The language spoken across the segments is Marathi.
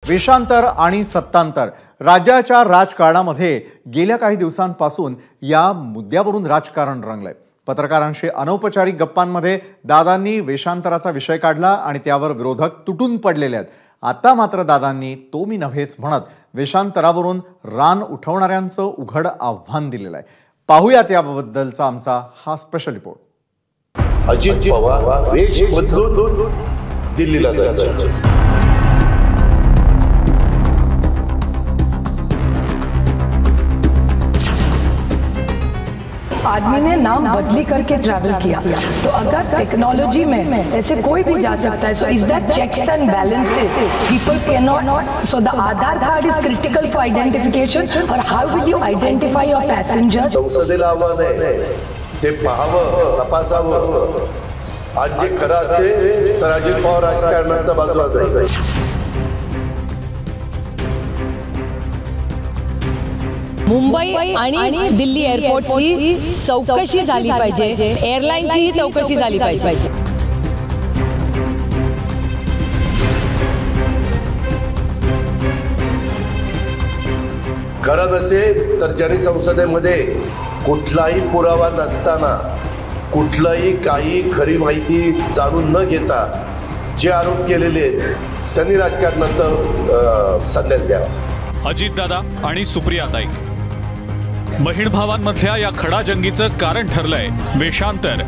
वेषांतर आणि सत्तांतर राज्याच्या राजकारणामध्ये गेल्या काही दिवसांपासून या मुद्द्यावरून राजकारण रंगलंय। पत्रकारांशी अनौपचारिक गप्पांमध्ये दादांनी वेषांतराचा विषय काढला आणि त्यावर विरोधक तुटून पडलेले आहेत। आता मात्र दादांनी तो मी नव्हेच म्हणत वेषांतरावरून रान उठवणाऱ्यांचं उघड आव्हान दिलेलं आहे। पाहूयात याबद्दलचा आमचा हा स्पेशल रिपोर्ट। अजित पवार वेश बदलून दिल्लीला जायचे। आदमी ने नाम बदली करके ट्रैवल किया, तो अगर टेक्नोलॉजी में ऐसे कोई भी जा सकता है, so is that checks and balances people can not, so the Aadhaar card is critical for identification, और how will you identify your passenger? संसदेला आव्हान आहे ते पाहावं, तपासावं, आज जे खरं असेल तर अजित पवार राजकारणात बाजूला जाईल। मुंबई आणि दिल्ली एअरपोर्टची चौकशी झाली पाहिजे, एअरलाईनची चौकशी झाली पाहिजे। खरं नसेल तर ज्यांनी संसदेमध्ये कुठलाही पुरावा नसताना कुठलाही काही खरी माहिती जाणून न घेता जे आरोप केलेले त्यांनी राजकारणात संन्यास घ्यावा। अजितदादा आणि सुप्रियाताई बहीण भावांमधल्या या खडाजंगीचं कारण ठरलंय वेषांतर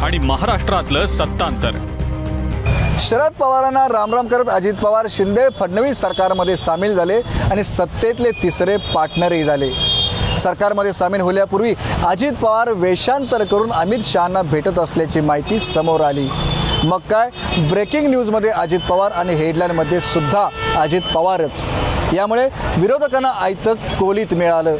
आणि महाराष्ट्रातलं सत्तांतर। शरद पवारांना रामराम करत अजित पवार शिंदे फडणवीस सरकारमध्ये सामील झाले आणि सत्तेतले तिसरे पार्टनरही झाले। सरकारमध्ये सामील होण्यापूर्वी अजित पवार वेषांतर करून अमित शहांना भेटत असल्याची माहिती समोर आली। मग काय, ब्रेकिंग न्यूजमध्ये अजित पवार आणि हेडलाईनमध्ये सुद्धा अजित पवारच। यामुळे विरोधकांना आयतं कोलीत मिळालं।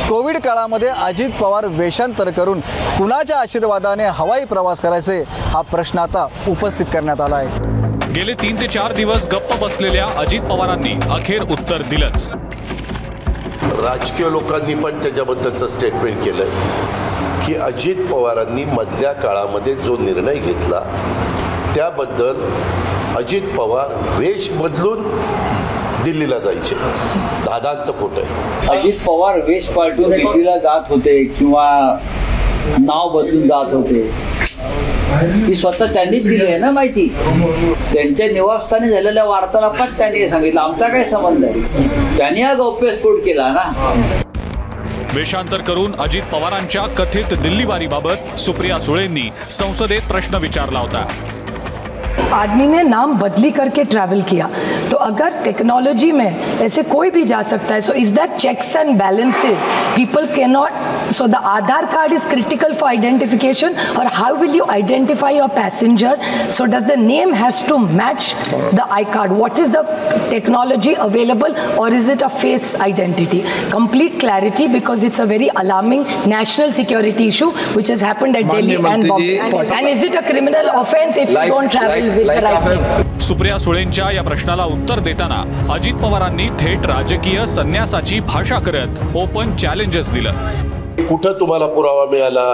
कोविड काळामध्ये अजित पवार वेषांतर करून कुणाच्या आशीर्वादाने हवाई प्रवास करायचे, हा प्रश्न आता उपस्थित करण्यात आला आहे। गेले 3 ते 4 दिवस गप्प बसलेल्या अजित पवारांनी अखेर उत्तर दिलंच। राजकीय लोकांनी पण त्याच्याबद्दलचं स्टेटमेंट केलं की अजित पवारांनी मधल्या काळामध्ये जो निर्णय घेतला त्याबद्दल अजित पवार वेश बदलून दिल्लीला जायचे। दादांत खोटं आहे। अजित पवार वेश पालटून दिल्लीला जात होते किंवा नाव बदलून जात होते, ही स्वतः त्यांनीच दिली आहे ना माहिती। त्यांच्या निवासस्थानी झालेल्या वार्तालापात त्यांनी सांगितलं, आमचा काय संबंध आहे। त्यांनी हा गौप्यस्फोट केला ना। वेषांतर करून अजित पवारांच्या कथित दिल्लीवारीबाबत सुप्रिया सुळेंनी संसदेत प्रश्न विचारला होता। आदमी ने नाम बदली करके ट्रैवल किया, तो अगर टेक्नोलॉजी में ऐसे कोई भी जा सकता है, so is that checks and balances people can not, so the Aadhaar card is critical for identification, और how will you identify your passenger? So does the name has to match the I card? What is the technology available, और is it a face identity? Complete clarity, because it's a very alarming national security issue which has happened at Delhi and Bombay. And is it a criminal offense if you don't travel with the right name? Supriya सुळेंच्या या प्रश्नाला उत्तर देताना अजित पवारांनी थेट राजकीय संन्यासाची भाषा करत ओपन चॅलेंजेस दिलं। कुठं तुम्हाला पुरावा मिळाला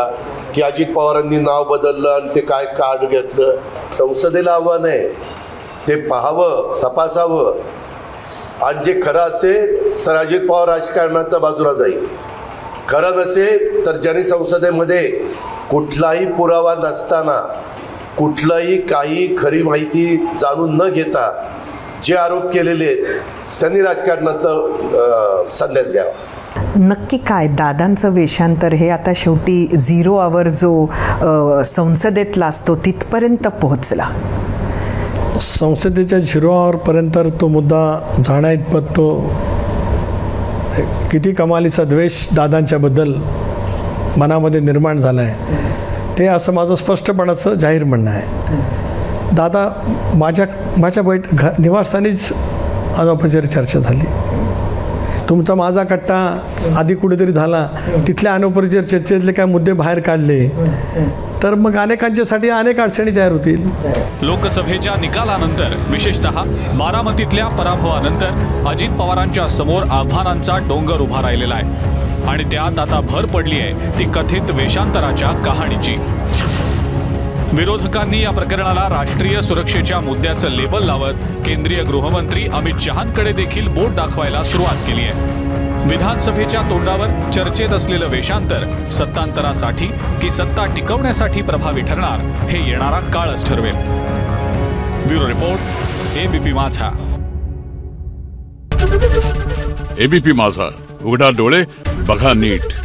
की अजित पवारांनी नाव बदललं आणि ते काय कार्ड घेतलं? संसदेला आव्हान आहे ते पाहावं, तपासावं, आज जे खरं असेल तर अजित पवार राजकारणात बाजूला जाईल। खरं नसेल तर ज्यांनी संसदेमध्ये कुठलाही पुरावा नसताना कुठलाही काही खरी माहिती जाणून न घेता जे आरोप केलेले त्यांनी राजकारणात संन्यास घ्यावा। नक्की काय दादांचं वेषांतर हे आता शेवटी 0 आवर जो संसदेतला असतो तिथपर्यंत पोहोचला। संसदेच्या 0 आवरपर्यंत तो मुद्दा जाण्याइतपत तो किती कमालीचा द्वेष दादांच्याबद्दल मनामध्ये निर्माण झाला आहे ते असं माझं स्पष्टपणाचं जाहीर म्हणणं आहे। दादा माझ्या निवासस्थानीच अनौपचारिक चर्चा झाली। तुमचा माझा कट्टा आधी कुठेतरी झाला, तिथल्या अनौपचारिक चर्चेतले काय मुद्दे बाहेर काढले तर मग अनेकांच्यासाठी अनेक अडचणी तयार होतील। लोकसभेच्या निकालानंतर विशेषतः बारामतीतल्या पराभवानंतर अजित पवारांच्या समोर आव्हानांचा डोंगर उभा राहिलेला आहे आणि त्यात आता भर पडली आहे ती कथित वेषांतराच्या कहाणीची। विरोधकांनी या प्रकरणाला राष्ट्रीय सुरक्षेच्या मुद्द्याचं लेबल लावत केंद्रीय गृहमंत्री अमित शहांकडे देखील बोट दाखवायला सुरुवात केली आहे. विधानसभेच्या तोंडावर चर्चेत असलेलं वेशांतर सत्तांतरासाठी की सत्ता टिकवण्यासाठी प्रभावी ठरणार हे येणारा काळच ठरवेल. ब्युरो रिपोर्ट, एबीपी माझा. एबीपी माझा, उघडा डोळे बघा नीट.